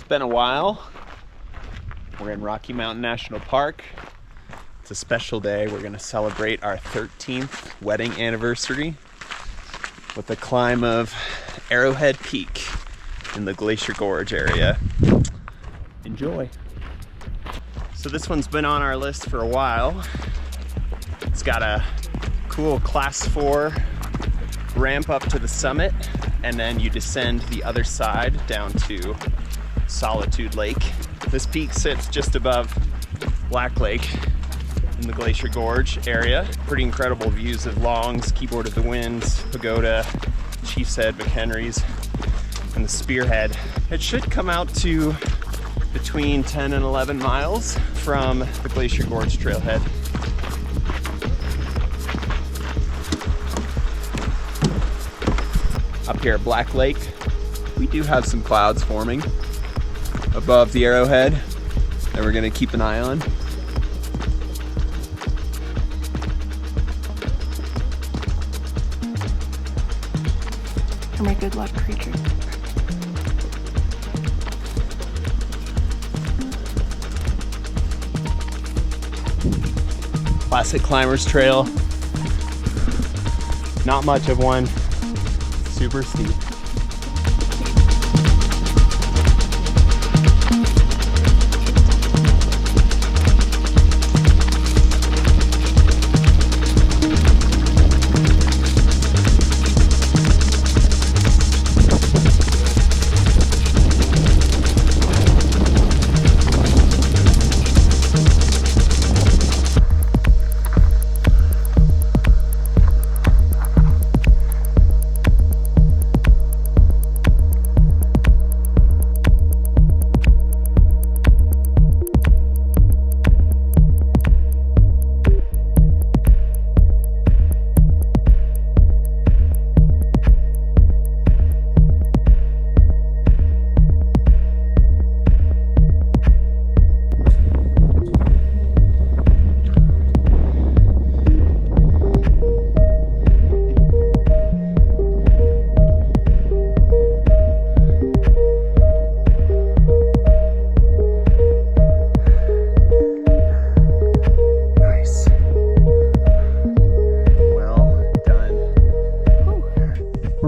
It's been a while. We're in Rocky Mountain National Park. It's a special day. We're going to celebrate our 13th wedding anniversary with the climb of Arrowhead Peak in the Glacier Gorge area. Enjoy. So this one's been on our list for a while. It's got a cool class 4 ramp up to the summit, and then you descend the other side down to Solitude Lake. This peak sits just above Black Lake in the Glacier Gorge area. Pretty incredible views of Longs, Keyboard of the Winds, Pagoda, Chiefshead, McHenry's, and the Spearhead. It should come out to between 10 and 11 miles from the Glacier Gorge trailhead. Up here at Black Lake, we do have some clouds forming above the Arrowhead that we're going to keep an eye on. For my good luck creature. Classic climbers trail. Not much of one. Super steep.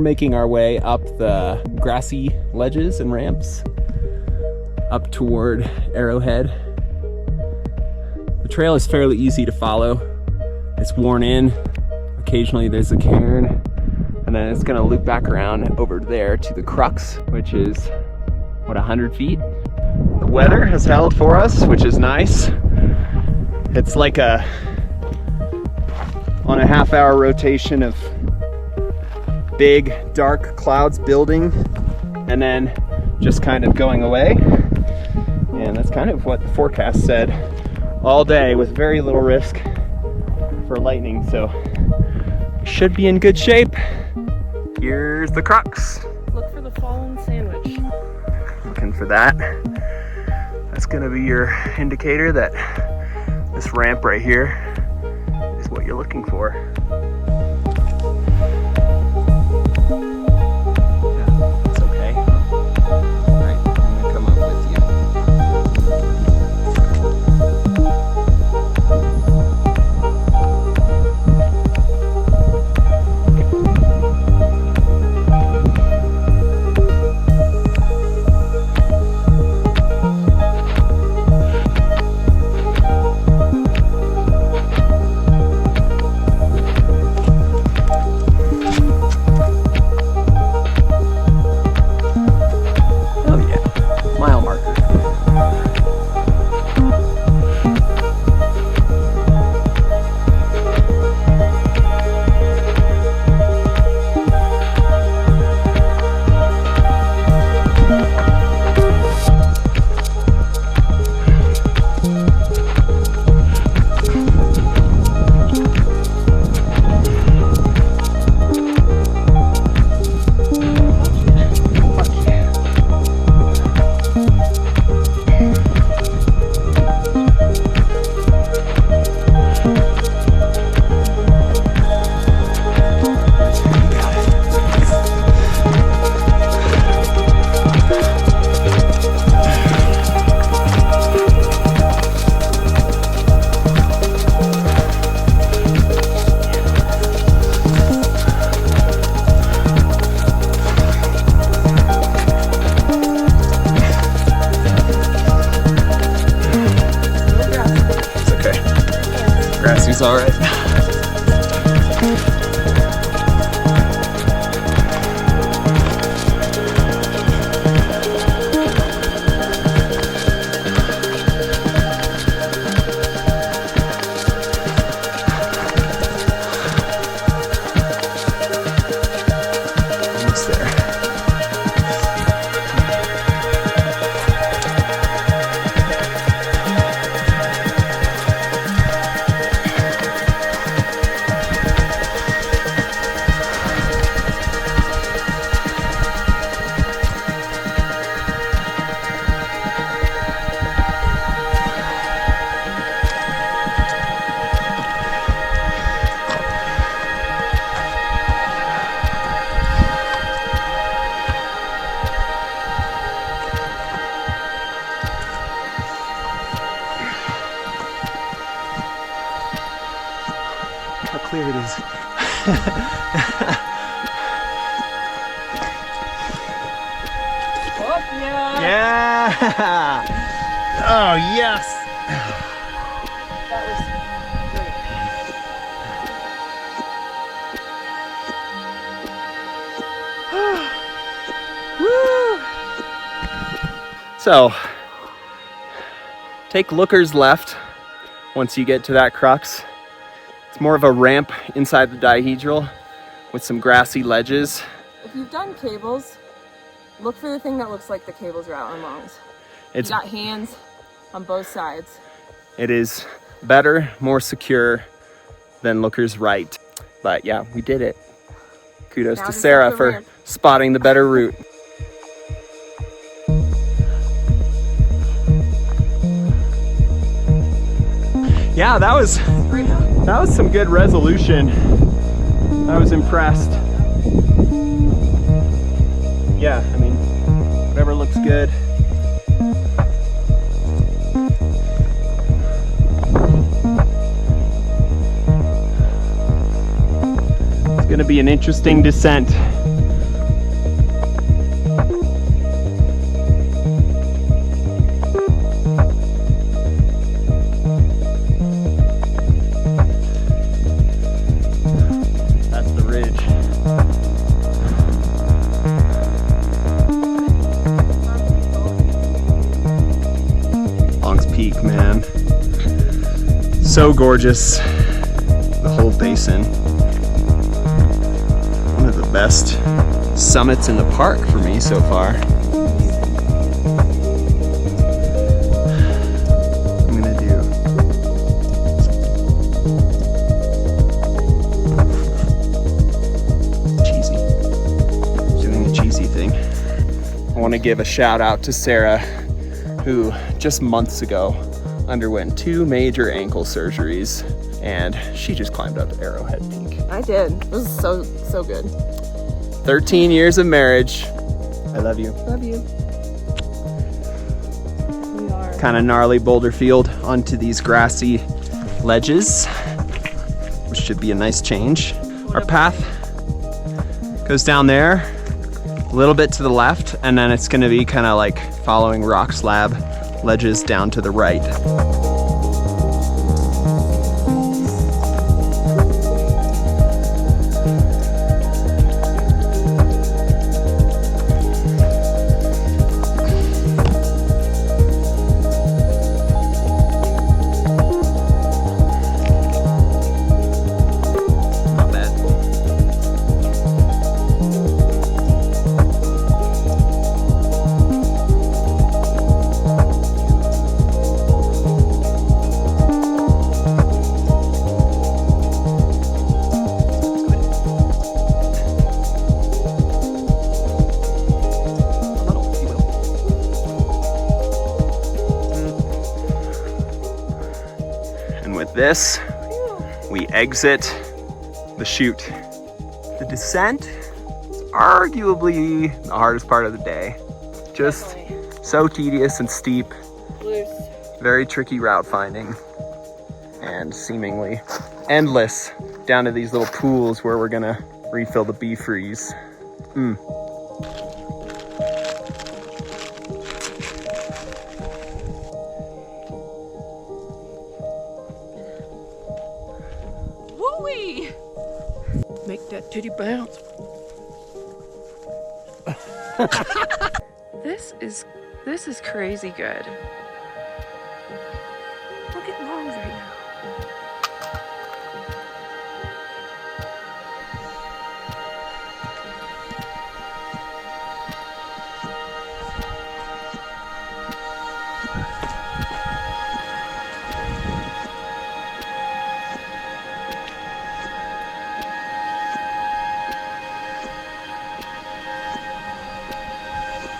Making our way up the grassy ledges and ramps up toward Arrowhead. The trail is fairly easy to follow. It's worn in. Occasionally there's a cairn, and then it's going to loop back around over there to the crux, which is, 100 feet? The weather has held for us, which is nice. It's like on a half-hour rotation of big dark clouds building and then just kind of going away, and that's kind of what the forecast said all day, with very little risk for lightning, so we should be in good shape. Here's the crux. Look for the fallen sandwich. Looking for that. That's gonna be your indicator that this ramp right here is what you're looking for. these are right now. How clear it is. Oh, yeah. Yeah! Oh, yes! That was Woo! So, take lookers left once you get to that crux. It's more of a ramp inside the dihedral with some grassy ledges. If you've done cables, look for the thing that looks like the cables route on longs. It's, You got hands on both sides. it is better, more secure than lookers right. But yeah, we did it. Kudos Now to just Sarah up the for ramp. spotting the better route. Yeah, that was some good resolution. I was impressed. Yeah, I mean, whatever looks good. It's gonna be an interesting descent. That's the ridge. Long's Peak, man. So gorgeous. The whole basin. One of the best summits in the park for me so far. I'm gonna do cheesy. Doing a cheesy thing. I want to give a shout out to Sarah, who just months ago underwent 2 major ankle surgeries, and she just climbed up Arrowhead Peak. I did. It was so good. 13 years of marriage. I love you. Love you. We are. Kind of gnarly boulder field onto these grassy ledges, which should be a nice change. Our path goes down there, a little bit to the left, and then it's gonna be kind of like following rock slab ledges down to the right. Not bad. A little, if you will. And with this, we exit the chute. The descent is arguably the hardest part of the day. Just so tedious and steep, Loose. very tricky route finding, and seemingly endless down to these little pools where we're gonna refill the bee freeze. Titty bounce. This is crazy good. Look at lungs right now.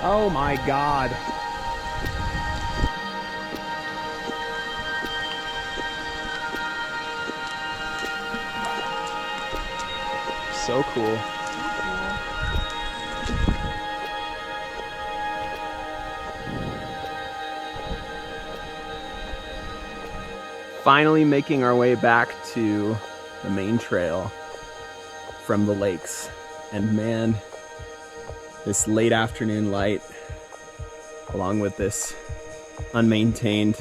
Oh my God. So cool. Finally making our way back to the main trail from the lakes. And man, this late afternoon light, along with this unmaintained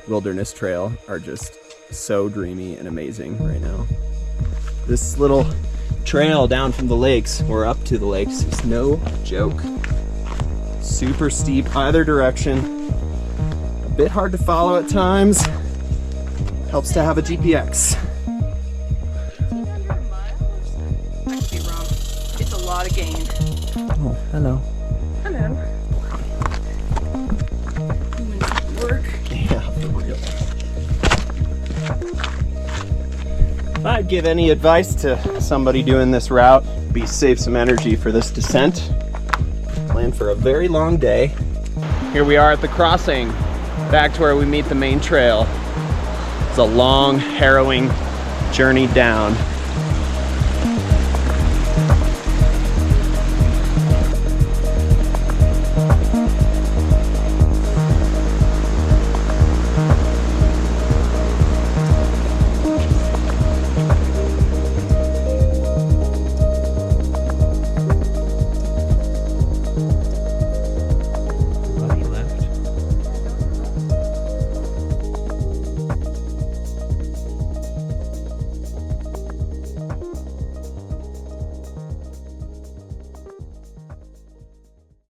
wilderness trail, are just so dreamy and amazing right now. This little trail down from the lakes, or up to the lakes, is no joke. Super steep either direction, a bit hard to follow at times. Helps to have a GPX. I could be wrong. It's a lot of gain. Oh, hello. Hello. Doing work. Yeah, for real. If I'd give any advice to somebody doing this route, be save some energy for this descent. Plan for a very long day. Here we are at the crossing, back to where we meet the main trail. It's a long, harrowing journey down.